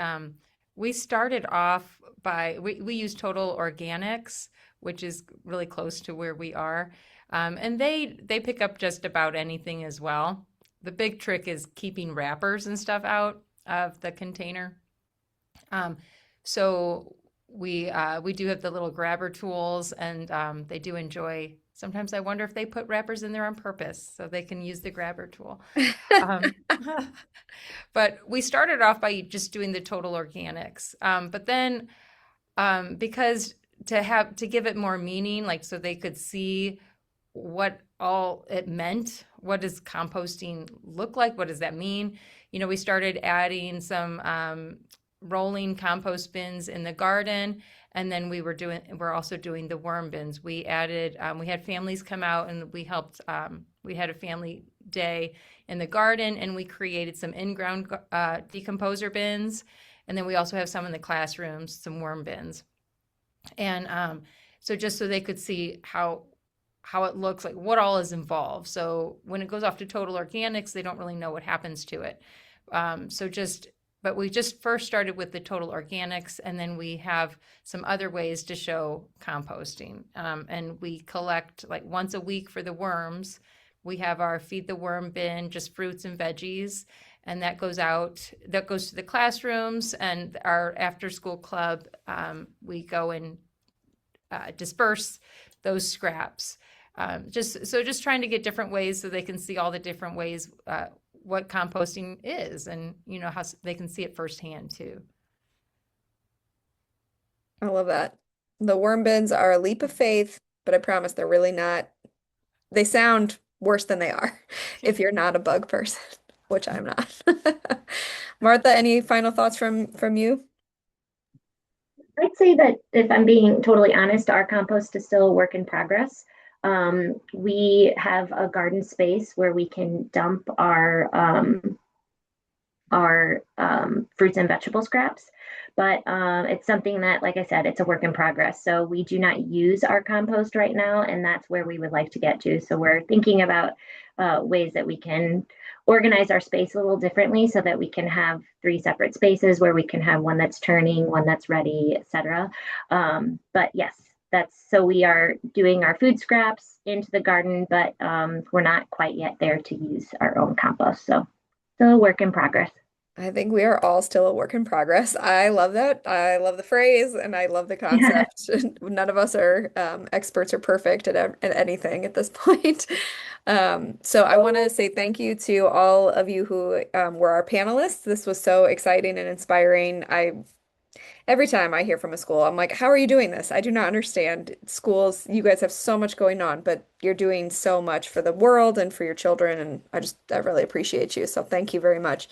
[SPEAKER 2] we started off by, we use Total Organics, which is really close to where we are. And they pick up just about anything as well. The big trick is keeping wrappers and stuff out of the container. Um, so we do have the little grabber tools, and they do enjoy. Sometimes I wonder if they put wrappers in there on purpose so they can use the grabber tool. Um, but we started off by just doing the total organics. But then because to give it more meaning, like so they could see what all it meant. What does composting look like? What does that mean? We started adding some rolling compost bins in the garden, and then we're also doing the worm bins. We had families come out and we helped. We had a family day in the garden, and we created some in-ground decomposer bins, and then we also have some in the classrooms, some worm bins, and so just so they could see how it looks, like what all is involved. So when it goes off to total organics, they don't really know what happens to it. But we just first started with the total organics, and then we have some other ways to show composting. And we collect like once a week for the worms. We have our feed the worm bin, just fruits and veggies, and that goes to the classrooms and our after school club. We go and disperse those scraps. Just trying to get different ways so they can see all the different ways what composting is, and how they can see it firsthand too.
[SPEAKER 1] I love that. The worm bins are a leap of faith, but I promise they're really not. They sound worse than they are if you're not a bug person, which I'm not. Martha, any final thoughts from you?
[SPEAKER 3] I'd say that if I'm being totally honest, our compost is still a work in progress. We have a garden space where we can dump our fruits and vegetable scraps. But it's something that, like I said, it's a work in progress. So we do not use our compost right now, and that's where we would like to get to. So we're thinking about ways that we can organize our space a little differently so that we can have 3 separate spaces where we can have one that's turning, one that's ready, etc. But yes, that's so we are doing our food scraps into the garden, but we're not quite yet there to use our own compost. So still a work in progress.
[SPEAKER 1] I think we are all still a work in progress. I love that. I love the phrase and I love the concept. None of us are experts or perfect at anything at this point. So I want to say thank you to all of you who were our panelists. This was so exciting and inspiring. Every time I hear from a school, I'm like, how are you doing this? I do not understand. Schools, you guys have so much going on, but you're doing so much for the world and for your children, and I really appreciate you. So thank you very much.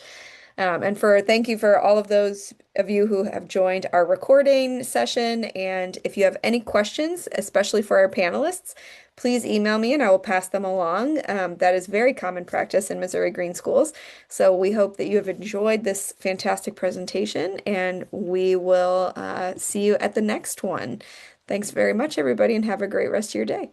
[SPEAKER 1] And for thank you for all of those of you who have joined our recording session. And if you have any questions, especially for our panelists, please email me and I will pass them along. That is very common practice in Missouri Green Schools. So we hope that you have enjoyed this fantastic presentation and we will see you at the next one. Thanks very much, everybody, and have a great rest of your day.